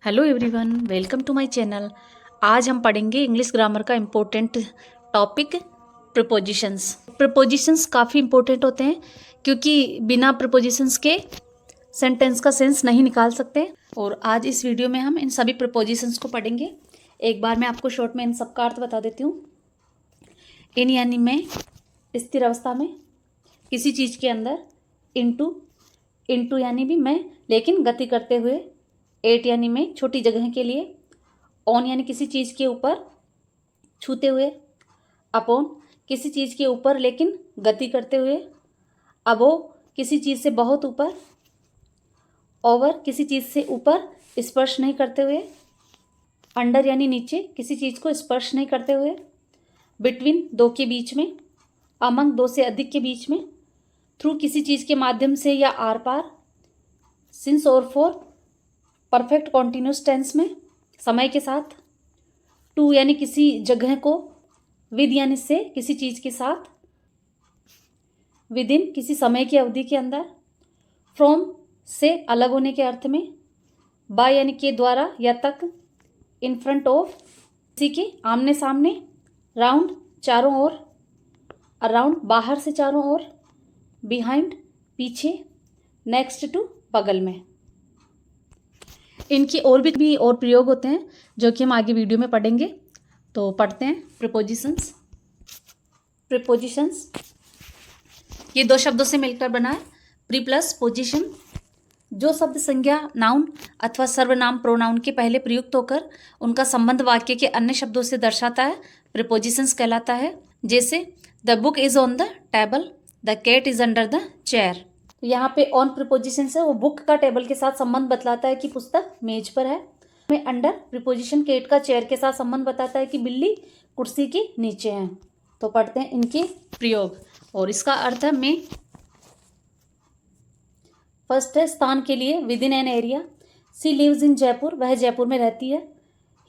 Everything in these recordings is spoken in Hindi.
Hello everyone, welcome to my channel. आज हम पढ़ेंगे इंग्लिश ग्रामर का इम्पोर्टेंट टॉपिक प्रीपोजिशंस। प्रीपोजिशंस काफ़ी इम्पोर्टेंट होते हैं क्योंकि बिना प्रीपोजिशंस के सेंटेंस का सेंस नहीं निकाल सकते। और आज इस वीडियो में हम इन सभी प्रीपोजिशंस को पढ़ेंगे। एक बार मैं आपको शॉर्ट में इन सब का अर्थ बता देती हूँ। इन यानी में, स्थिर अवस्था में, किसी चीज़ के अंदर, इनटू यानी भी में लेकिन गति करते हुए, एट यानी में छोटी जगह के लिए, ऑन यानी किसी चीज़ के ऊपर छूते हुए, अपॉन किसी चीज़ के ऊपर लेकिन गति करते हुए, अबो किसी चीज़ से बहुत ऊपर, ओवर किसी चीज़ से ऊपर स्पर्श नहीं करते हुए, अंडर यानी नीचे किसी चीज़ को स्पर्श नहीं करते हुए, बिटवीन दो के बीच में, अमंग दो से अधिक के बीच में, थ्रू किसी चीज़ के माध्यम से या आर पार, सिंस और फॉर परफेक्ट कॉन्टिन्यूस टेंस में समय के साथ, टू यानी किसी जगह को, विद यानी से किसी चीज़ के साथ, विद इन किसी समय की अवधि के अंदर, फ्रॉम से अलग होने के अर्थ में, बाय यानी के द्वारा या तक, इन फ्रंट ऑफ किसी के आमने सामने, राउंड चारों ओर, अराउंड बाहर से चारों ओर, बिहाइंड पीछे, नेक्स्ट टू बगल में। इनकी और भी और प्रयोग होते हैं जो कि हम आगे वीडियो में पढ़ेंगे। तो पढ़ते हैं प्रीपोजिशंस। प्रीपोजिशंस ये दो शब्दों से मिलकर बना है, प्री प्लस पोजिशन। जो शब्द संज्ञा नाउन अथवा सर्वनाम प्रोनाउन के पहले प्रयुक्त होकर उनका संबंध वाक्य के अन्य शब्दों से दर्शाता है, प्रीपोजिशंस कहलाता है। जैसे the book is on the table, the cat is under the chair. तो यहाँ पे ऑन प्रीपोजिशन से वो बुक का टेबल के साथ संबंध बतलाता है कि पुस्तक मेज पर है। में अंडर प्रीपोजिशन केट का चेयर के साथ संबंध बताता है कि बिल्ली कुर्सी के नीचे है। तो पढ़ते हैं इनके प्रयोग और इसका अर्थ है में। फर्स्ट है स्थान के लिए, within an area. She lives in Jaipur, वह जयपुर में रहती है।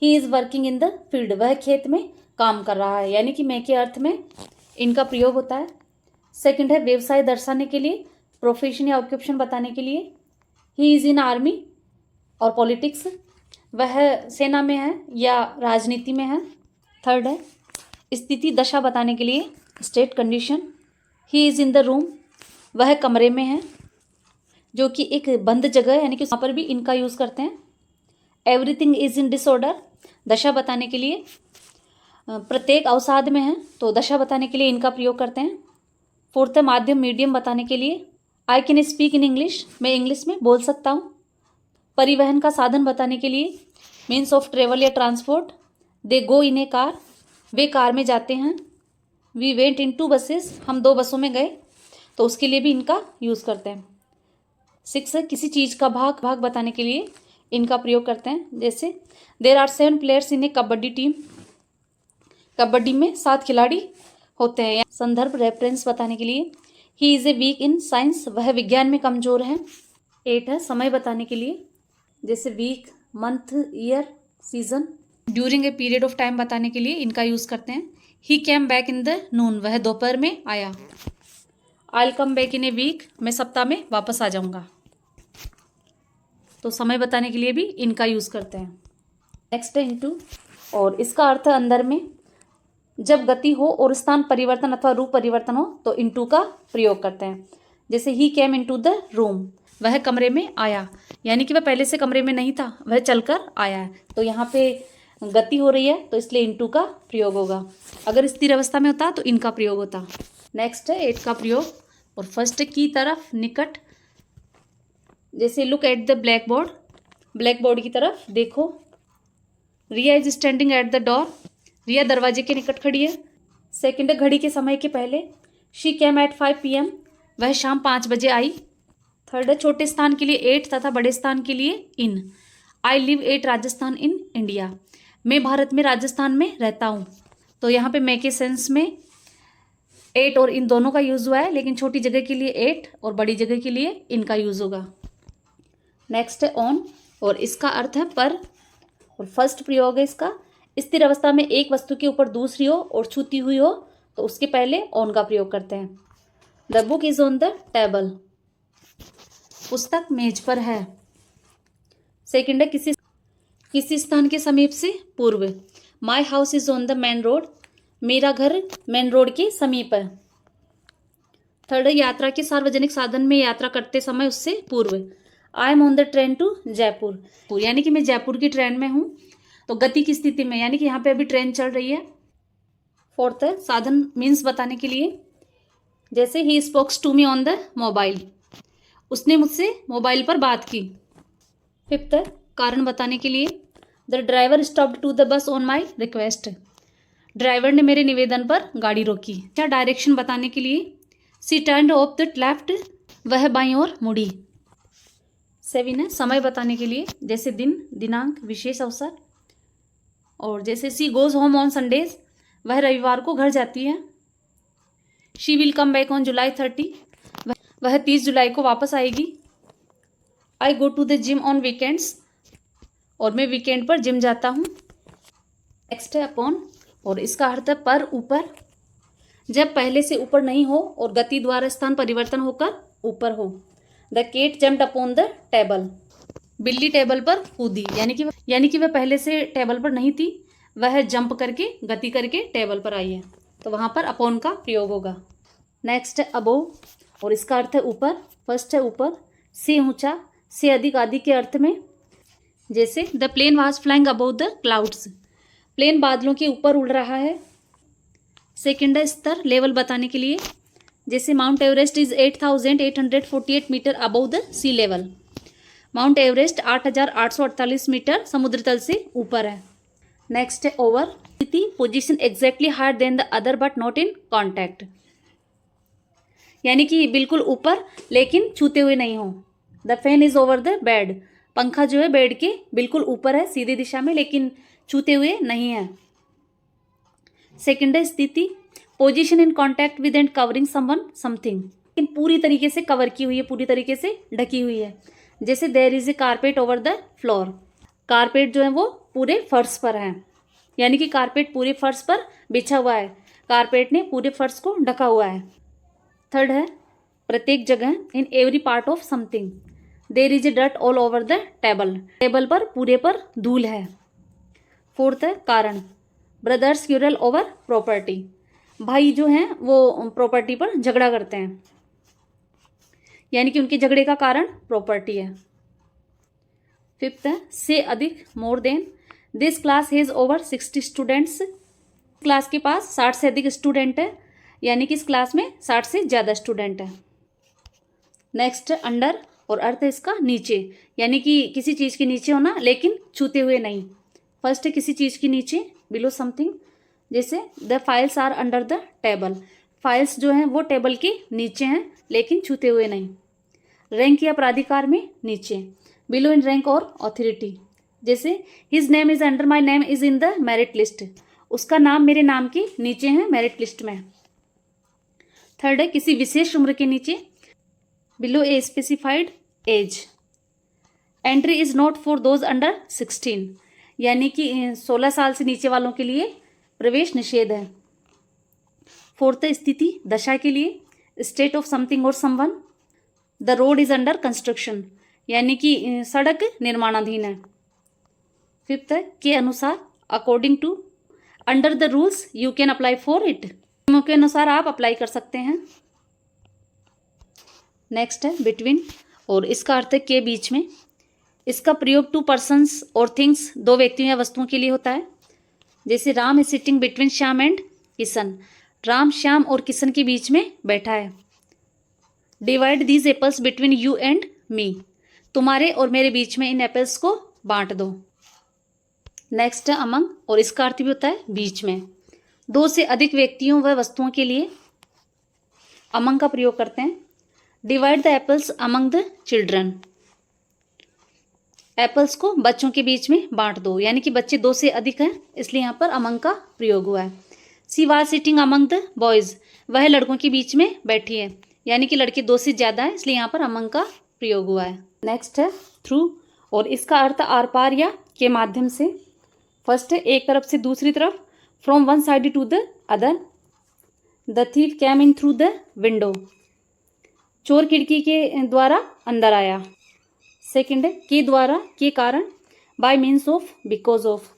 He is working in the field, वह खेत में काम कर रहा है, यानी कि मैं के अर्थ में इनका प्रयोग होता है। सेकंड है व्यवसाय दर्शाने के लिए, प्रोफेशन या ऑक्यूपेशन बताने के लिए। ही इज इन आर्मी और पॉलिटिक्स, वह सेना में है या राजनीति में है। थर्ड है स्थिति दशा बताने के लिए, state condition. He is in the room, वह कमरे में है, जो कि एक बंद जगह है, यानी कि वहाँ पर भी इनका यूज़ करते हैं। एवरीथिंग इज इन डिसऑर्डर, दशा बताने के लिए। प्रत्येक अवसाद में है, तो दशा बताने के लिए इनका प्रयोग करते हैं। फोर्थ है माध्यम मीडियम बताने के लिए। I can speak in English, मैं इंग्लिश में बोल सकता हूँ। परिवहन का साधन बताने के लिए, मीन्स ऑफ ट्रेवल या transport. They go in a car, वे कार में जाते हैं। We went in two buses, हम दो बसों में गए, तो उसके लिए भी इनका यूज़ करते हैं। सिक्स है किसी चीज़ का भाग बताने के लिए इनका प्रयोग करते हैं। जैसे there are 7 players in a kabaddi team, kabaddi में 7 खिलाड़ी होते हैं। संदर्भ रेफरेंस बताने के लिए। He is a weak in science, वह विज्ञान में कमज़ोर है। 8 है समय बताने के लिए, जैसे week, month, year, season. During a period of time बताने के लिए इनका यूज़ करते हैं। He came back in the noon, वह दोपहर में आया। I will come back in a week, मैं सप्ताह में वापस आ जाऊँगा। तो समय बताने के लिए भी इनका यूज़ करते हैं। नेक्स्ट है इनटू, और इसका अर्थ है अंदर में। जब गति हो और स्थान परिवर्तन अथवा रूप परिवर्तन हो तो इनटू का प्रयोग करते हैं। जैसे ही कैम इनटू द रूम, वह कमरे में आया, यानी कि वह पहले से कमरे में नहीं था, वह चलकर आया है। तो यहाँ पे गति हो रही है तो इसलिए इनटू का प्रयोग होगा। अगर स्थिर अवस्था में होता तो इनका प्रयोग होता। नेक्स्ट है एट का प्रयोग, और फर्स्ट की तरफ, निकट। जैसे look at the blackboard, blackboard की तरफ देखो। Riya is standing at the door, Riya दरवाजे के निकट खड़ी है। सेकंड है घड़ी के समय के पहले। शी कैम एट 5 PM, वह शाम 5 बजे आई। थर्ड है छोटे स्थान के लिए एट तथा बड़े स्थान के लिए in. I live at Rajasthan in India, मैं भारत में राजस्थान में रहता हूँ। तो यहाँ पे मैं के सेंस में एट और इन दोनों का यूज़ हुआ है, लेकिन छोटी जगह के लिए एट और बड़ी जगह के लिए इनका यूज़ होगा। नेक्स्ट है ऑन, और इसका अर्थ है पर, और फर्स्ट प्रयोग है इसका। स्थिर अवस्था में एक वस्तु के ऊपर दूसरी हो और छूती हुई हो तो उसके पहले ऑन का प्रयोग करते हैं। The book is on the table, पुस्तक मेज पर है। सेकंड है किसी किसी स्थान के समीप से पूर्व। माई house is on the main road, मेरा घर मेन रोड के समीप है। थर्ड है यात्रा के सार्वजनिक साधन में यात्रा करते समय उससे पूर्व। I am on the train to Jaipur, यानी कि मैं जयपुर की ट्रेन में हूँ। तो गति की स्थिति में, यानी कि यहाँ पे अभी ट्रेन चल रही है। फोर्थ है साधन मीन्स बताने के लिए, जैसे he spokes to me on the mobile, उसने मुझसे मोबाइल पर बात की। फिफ्थ है कारण बताने के लिए, the driver stopped to the bus on my request, driver ने मेरे निवेदन पर गाड़ी रोकी। क्या डायरेक्शन बताने के लिए, सी टर्न्ड ऑफ द लेफ्ट, वह बाईं ओर मुड़ी। 7 है समय बताने के लिए, जैसे दिन, दिनांक, विशेष अवसर। और जैसे she goes home on Sundays, वह रविवार को घर जाती है। She will come back on July 30, वह 30 जुलाई को वापस आएगी। I go to the gym on weekends, और मैं वीकेंड पर जिम जाता हूँ। नेक्स्ट है अपॉन, और इसका अर्थ है पर, ऊपर। जब पहले से ऊपर नहीं हो और गति द्वारा स्थान परिवर्तन होकर ऊपर हो। The cat jumped upon the table, बिल्ली टेबल पर कूदी, यानी कि वह पहले से टेबल पर नहीं थी, वह जंप करके, गति करके टेबल पर आई है, तो वहाँ पर अपॉन का प्रयोग होगा। नेक्स्ट है अबोव, और इसका अर्थ है ऊपर। फर्स्ट है ऊपर, से ऊंचा, से अधिक आदि के अर्थ में। जैसे the plane was flying above the clouds, plane बादलों के ऊपर उड़ रहा है। सेकेंड है स्तर, लेवल बताने के लिए, जैसे Mount Everest is 8,848 metre above the sea level, Mount Everest 8,848 metre समुद्र तल से ऊपर है। नेक्स्ट है over, position exactly higher than the other but not in contact, यानी कि बिल्कुल ऊपर लेकिन छूते हुए नहीं हो। The fan is over the bed, पंखा जो है बेड के बिल्कुल ऊपर है, सीधी दिशा में, लेकिन छूते हुए नहीं है। सेकेंड है स्थिति, position in contact with and covering someone something, लेकिन पूरी तरीके से कवर की हुई है, पूरी तरीके से ढकी हुई है। जैसे there is a carpet over the floor, carpet जो है वो पूरे फर्श पर है, यानी कि कारपेट पूरे फर्श पर बिछा हुआ है, कारपेट ने पूरे फर्श को ढका हुआ है। थर्ड है प्रत्येक जगह, in every part of something, there is a dirt all over the table, table पर पूरे पर धूल है। फोर्थ है कारण, ब्रदर्स क्यूरल ओवर प्रॉपर्टी, भाई जो हैं वो प्रॉपर्टी पर झगड़ा करते हैं, यानी कि उनके झगड़े का कारण प्रॉपर्टी है। फिफ्थ है से अधिक, more than, this class has over 60 students, class के पास 60 से अधिक स्टूडेंट है, यानी कि इस क्लास में 60 से ज़्यादा स्टूडेंट है। नेक्स्ट अंडर, और अर्थ है इसका नीचे, यानी कि किसी चीज़ के नीचे होना लेकिन छूते हुए नहीं। फर्स्ट है किसी चीज़ के नीचे, बिलो समथिंग, जैसे the files are under the table, files जो हैं वो टेबल के नीचे हैं लेकिन छूते हुए नहीं। रैंक या प्राधिकार में नीचे, बिलो इन रैंक और ऑथोरिटी, जैसे his name is under my name is in the merit list, उसका नाम मेरे नाम के नीचे है मेरिट लिस्ट में। थर्ड है किसी विशेष उम्र के नीचे, below a specified age, entry is not for those under 16, यानी कि 16 साल से नीचे वालों के लिए प्रवेश निषेध है। फोर्थ स्थिति दशा के लिए, स्टेट ऑफ समथिंग और someone, the road is under construction, यानी कि सड़क निर्माणाधीन है। फिफ्थ है के अनुसार, according to, under the rules you can apply for it, नियमों के अनुसार आप अप्लाई कर सकते हैं। नेक्स्ट है बिटवीन, और इसका अर्थ है के बीच में, इसका प्रयोग टू पर्सन्स और थिंग्स, दो व्यक्तियों या वस्तुओं के लिए होता है। जैसे Ram is sitting between Shyam and Kishan, Ram Shyam और किशन के बीच में बैठा है। Divide these apples between you and me, तुम्हारे और मेरे बीच में इन एप्पल्स को बांट दो। नेक्स्ट है अमंग, और इसका अर्थ भी होता है बीच में, दो से अधिक व्यक्तियों व वस्तुओं के लिए अमंग का प्रयोग करते हैं। Divide the apples among the children, apples को बच्चों के बीच में बांट दो, यानी कि बच्चे दो से अधिक हैं, इसलिए यहाँ पर अमंग का प्रयोग हुआ है। She was sitting among the boys, वह लड़कों के बीच में बैठी है, यानी कि लड़के दो से ज़्यादा है, इसलिए यहाँ पर अमंग का प्रयोग हुआ है। नेक्स्ट है थ्रू, और इसका अर्थ आर पार या के माध्यम से। फर्स्ट है एक तरफ से दूसरी तरफ, from one side to the other. The thief came in through the window, चोर खिड़की के द्वारा अंदर आया। सेकेंड है के द्वारा, के कारण, by means of, because of.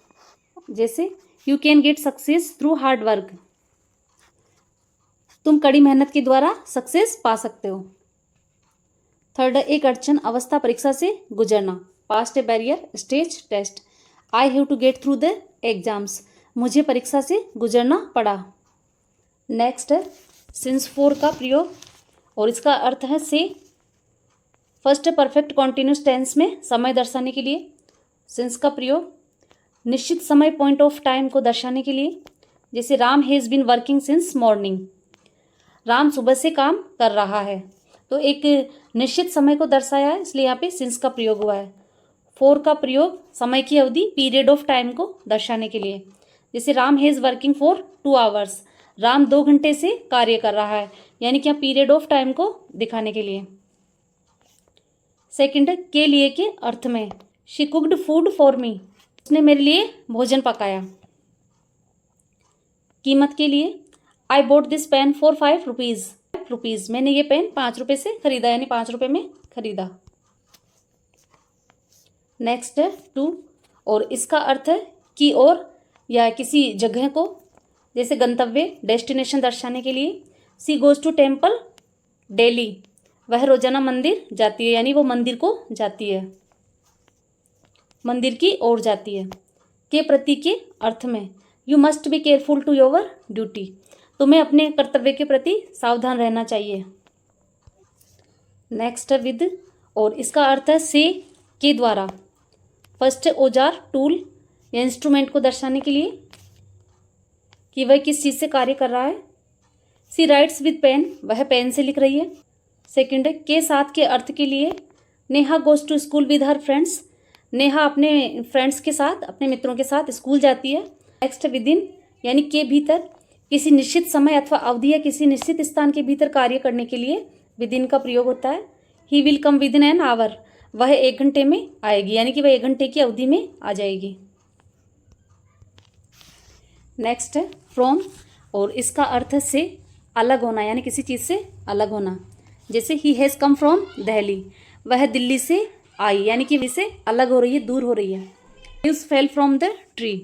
जैसे you can get success through hard work, तुम कड़ी मेहनत के द्वारा सक्सेस पा सकते हो। थर्ड, एक अड़चन, अवस्था, परीक्षा से गुजरना, past barrier, stage, test. I have to get through the exams, मुझे परीक्षा से गुजरना पड़ा। नेक्स्ट है सिंस फोर का प्रयोग और इसका अर्थ है से। फर्स्ट परफेक्ट कॉन्टिन्यूस टेंस में समय दर्शाने के लिए सिंस का प्रयोग, निश्चित समय पॉइंट ऑफ टाइम को दर्शाने के लिए। जैसे Ram has been working since morning, Ram सुबह से काम कर रहा है, तो एक निश्चित समय को दर्शाया है, इसलिए यहाँ पे सिंस का प्रयोग हुआ है। फोर का प्रयोग समय की अवधि, पीरियड ऑफ टाइम को दर्शाने के लिए। जैसे Ram has working for 2 hours, Ram 2 घंटे से कार्य कर रहा है, यानी कि यहाँ पीरियड ऑफ टाइम को दिखाने के लिए। सेकंड, के लिए के अर्थ में, she cooked food for me, उसने मेरे लिए भोजन पकाया। कीमत के लिए, I bought this pen for 5 rupees, मैंने ये पेन 5 रुपये से खरीदा, यानी 5 रुपये में खरीदा। नेक्स्ट है टू, और इसका अर्थ है की और या किसी जगह को, जैसे गंतव्य, डेस्टिनेशन दर्शाने के लिए। She goes to temple daily, वह रोजाना मंदिर जाती है, यानी वो मंदिर को जाती है, मंदिर की ओर जाती है। के प्रति के अर्थ में, you must be careful to your duty, तुम्हें अपने कर्तव्य के प्रति सावधान रहना चाहिए। नेक्स्ट है विद, और इसका अर्थ है से के द्वारा। फर्स्ट औजार, टूल या इंस्ट्रूमेंट को दर्शाने के लिए कि वह किस चीज़ से कार्य कर रहा है। सी राइट्स विद पेन, वह पेन से लिख रही है। सेकंड है के साथ के अर्थ के लिए, Neha goes to school with her friends, Neha अपने फ्रेंड्स के साथ, अपने मित्रों के साथ स्कूल जाती है। नेक्स्ट विद इन, यानी के भीतर, किसी निश्चित समय अथवा अवधि या किसी निश्चित स्थान के भीतर कार्य करने के लिए विद इन का प्रयोग होता है। He will come with in an hour, वह 1 घंटे में आएगी, यानी कि वह 1 घंटे की अवधि में आ जाएगी। नेक्स्ट है फ्रॉम, और इसका अर्थ है से अलग होना, यानी किसी चीज़ से अलग होना। जैसे he has come from Delhi, वह दिल्ली से आई, यानी कि से अलग हो रही है, दूर हो रही है। Leaves fell from the tree,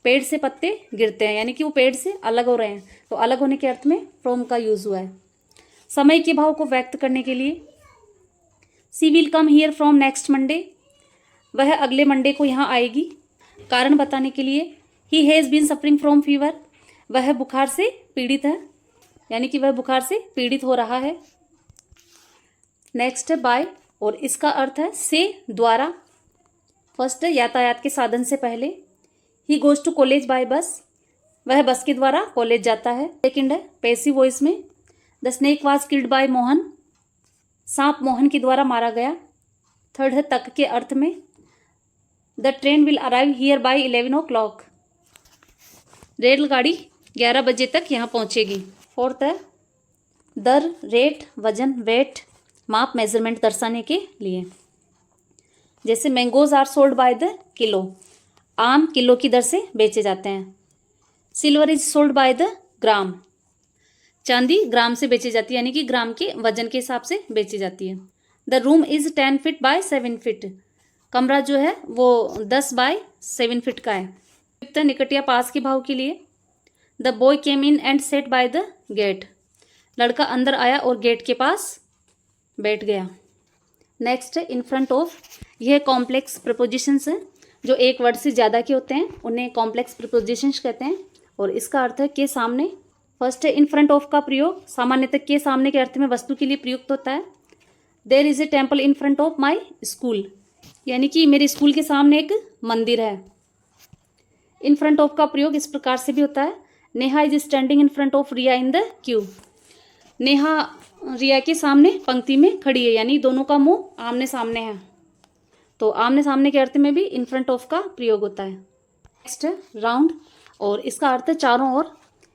पेड़ से पत्ते गिरते हैं, यानी कि वो पेड़ से अलग हो रहे हैं, तो अलग होने के अर्थ में फ्रॉम का यूज़ हुआ है। समय के भाव को व्यक्त करने के लिए, she will come here from next Monday, वह अगले मंडे को यहाँ आएगी। कारण बताने के लिए, he has been suffering from fever, वह बुखार से पीड़ित है, यानी कि वह बुखार से पीड़ित हो रहा है। नेक्स्ट है बाय, और इसका अर्थ है से द्वारा। फर्स्ट यातायात के साधन से पहले, he goes to college by bus, वह बस के द्वारा कॉलेज जाता है। सेकंड है पैसिव वॉइस में, the snake was killed by Mohan, सांप मोहन के द्वारा मारा गया। थर्ड है तक के अर्थ में, the train will arrive here bye 11 o'clock, रेलगाड़ी 11 बजे तक यहाँ पहुँचेगी। फोर्थ है दर, रेट, वजन, वेट, माप, मेजरमेंट दर्शाने के लिए। जैसे mangoes are sold by the kilo, आम किलो की दर से बेचे जाते हैं। Silver is sold by the gram, चांदी ग्राम से बेची जाती है, यानी कि ग्राम के वजन के हिसाब से बेची जाती है। The room is 10 feet by 7 feet, कमरा जो है वो 10 बाय 7 feet का है। फिफ्थ निकट या पास के भाव के लिए, the boy came in and sat by the gate, लड़का अंदर आया और गेट के पास बैठ गया। नेक्स्ट इन फ्रंट ऑफ, यह कॉम्प्लेक्स प्रपोजिशंस हैं, जो एक वर्ड से ज़्यादा के होते हैं, उन्हें कॉम्प्लेक्स प्रपोजिशंस कहते हैं। और इसका अर्थ है के सामने। फर्स्ट है इन फ्रंट ऑफ का प्रयोग सामान्यतः के सामने के अर्थ में वस्तु के लिए प्रयुक्त होता है। There is a temple in front of my school, यानी कि मेरे स्कूल के सामने एक मंदिर है। इन फ्रंट ऑफ का प्रयोग इस प्रकार से भी होता है, Neha is standing in front of Riya in the queue, Neha Riya के सामने पंक्ति में खड़ी है, यानी दोनों का मुंह आमने सामने है, तो आमने सामने के अर्थ में भी इन फ्रंट ऑफ का प्रयोग होता है। नेक्स्ट है राउंड, और इसका अर्थ है चारों ओर।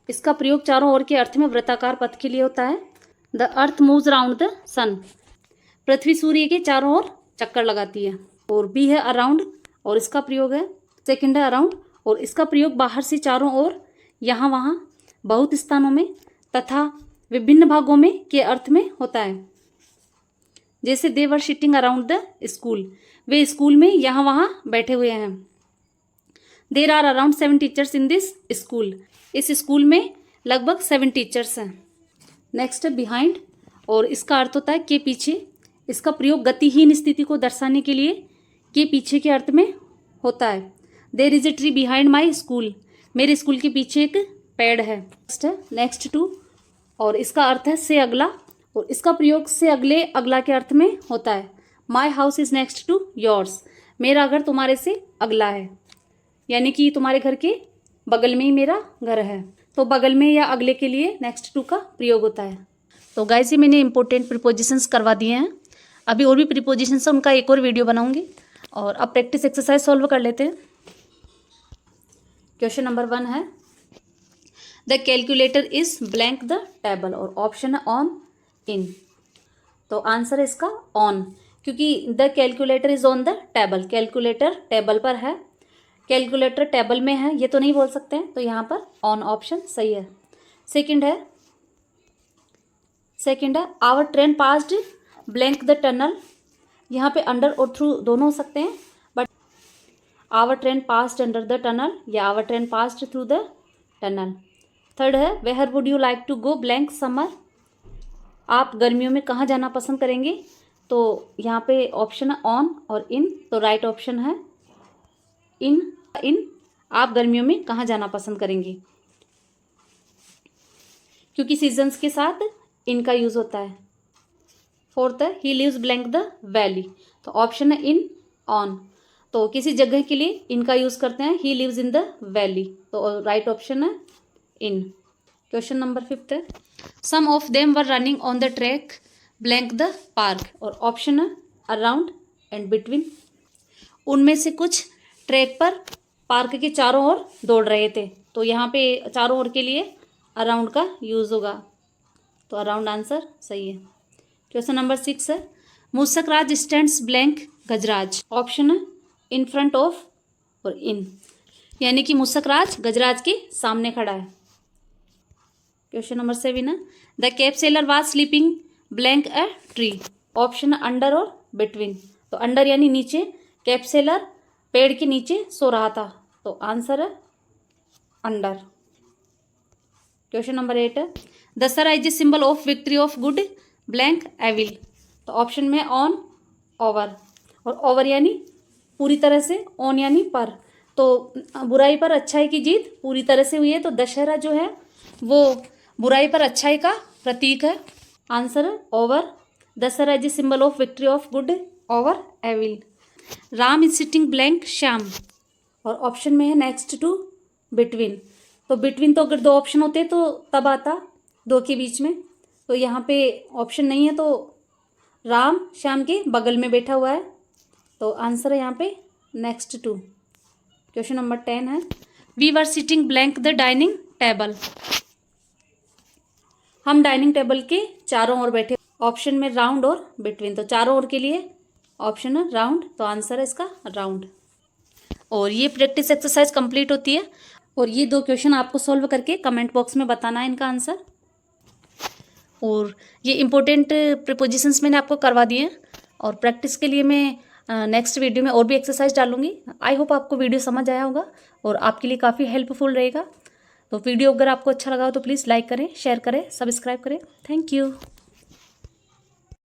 इसका प्रयोग चारों ओर के अर्थ में वृत्ताकार पथ के लिए होता है। The earth moves round the sun, पृथ्वी सूर्य के चारों ओर चक्कर लगाती है। और बी है अराउंड, और इसका प्रयोग है सेकंड है अराउंड, और इसका प्रयोग बाहर से चारों ओर, यहाँ वहाँ, बहुत स्थानों में तथा विभिन्न भागों में के अर्थ में होता है। जैसे they were sitting around the school, वे स्कूल में यहाँ वहाँ बैठे हुए हैं। There are around 7 teachers in this school. इस स्कूल में लगभग 7 टीचर्स हैं। नेक्स्ट है बिहाइंड, और इसका अर्थ होता है के पीछे। इसका प्रयोग गतिहीन स्थिति को दर्शाने के लिए के पीछे के अर्थ में होता है। There is a tree behind my school. मेरे स्कूल के पीछे एक पेड़ है। नेक्स्ट है नेक्स्ट टू, और इसका अर्थ है से अगला, और इसका प्रयोग से अगले अगला के अर्थ में होता है। My house is next to yours. मेरा घर तुम्हारे से अगला है, यानी कि तुम्हारे घर के बगल में ही मेरा घर है। तो बगल में या अगले के लिए नेक्स्ट टू का प्रयोग होता है। तो गाइस, ये मैंने इंपॉर्टेंट प्रीपोजिशंस करवा दिए हैं। अभी और भी प्रीपोजिशंस हैं, उनका एक और वीडियो बनाऊंगी। और अब प्रैक्टिस एक्सरसाइज सॉल्व कर लेते हैं। क्वेश्चन नंबर 1 है the calculator is blank the table, और ऑप्शन है ऑन इन। तो आंसर है इसका ऑन, क्योंकि the calculator is on the table. Calculator table पर है, कैलकुलेटर टेबल में है, ये तो नहीं बोल सकते हैं, तो यहाँ पर ऑन ऑप्शन सही है। सेकंड है our train passed blank the tunnel. यहाँ पे अंडर और थ्रू दोनों हो सकते हैं, but our train passed under the tunnel या our train passed through the tunnel. Third है where would you like to go blank summer. आप गर्मियों में कहाँ जाना पसंद करेंगे, तो यहाँ पे ऑप्शन है ऑन और इन, तो राइट ऑप्शन है इन। आप गर्मियों में कहाँ जाना पसंद करेंगे, क्योंकि सीजन्स के साथ इनका यूज होता है। फोर्थ है he lives blank the valley, तो ऑप्शन है इन ऑन। तो किसी जगह के लिए इनका यूज करते हैं, he lives in the valley, तो राइट ऑप्शन है इन। क्वेश्चन नंबर 5 है some of them were running on the track blank the park, और ऑप्शन है अराउंड एंड बिटवीन। उनमें से कुछ ट्रैक पर पार्क के चारों ओर दौड़ रहे थे, तो यहाँ पे चारों ओर के लिए अराउंड का यूज होगा, तो अराउंड आंसर सही है। क्वेश्चन नंबर 6 है मूसकराज स्टैंड्स ब्लैंक गजराज, ऑप्शन है इन फ्रंट ऑफ और इन, यानी कि मूसकराज गजराज के सामने खड़ा है। क्वेश्चन नंबर 7 है the cap seller was sleeping blank a tree, option under और बिटवीन। तो अंडर यानी नीचे, कैप सेलर पेड़ के नीचे सो रहा था, तो आंसर है अंडर। क्वेश्चन नंबर 8 है Dussehra is a symbol of victory of good blank evil, तो ऑप्शन में ऑन ओवर, और ओवर यानी पूरी तरह से, ऑन यानी पर, तो बुराई पर अच्छाई की जीत पूरी तरह से हुई है, तो दशहरा जो है वो बुराई पर अच्छाई का प्रतीक है। आंसर है over. Dussehra is a symbol of victory of good over evil. Ram is sitting blank Shyam, और ऑप्शन में है नेक्स्ट टू बिटवीन। तो बिटवीन तो अगर दो ऑप्शन होते तो तब आता, दो के बीच में, तो यहाँ पे ऑप्शन नहीं है, तो राम श्याम के बगल में बैठा हुआ है, तो आंसर है यहाँ पे नेक्स्ट टू। क्वेश्चन नंबर 10 है we were sitting blank the dining table, हम डाइनिंग टेबल के चारों ओर बैठे, ऑप्शन में राउंड और बिटवीन, तो चारों ओर के लिए ऑप्शन है राउंड, तो आंसर है इसका राउंड। और ये प्रैक्टिस एक्सरसाइज कंप्लीट होती है, और ये 2 क्वेश्चन आपको सॉल्व करके कमेंट बॉक्स में बताना है इनका आंसर। और ये इंपॉर्टेंट प्रीपोजिशंस मैंने आपको करवा दिए हैं, और प्रैक्टिस के लिए मैं नेक्स्ट वीडियो में और भी एक्सरसाइज डालूंगी। आई होप आपको वीडियो समझ आया होगा और आपके लिए काफ़ी हेल्पफुल रहेगा। तो वीडियो अगर आपको अच्छा लगा हो तो प्लीज़ लाइक करें, शेयर करें, सब्सक्राइब करें। Thank you.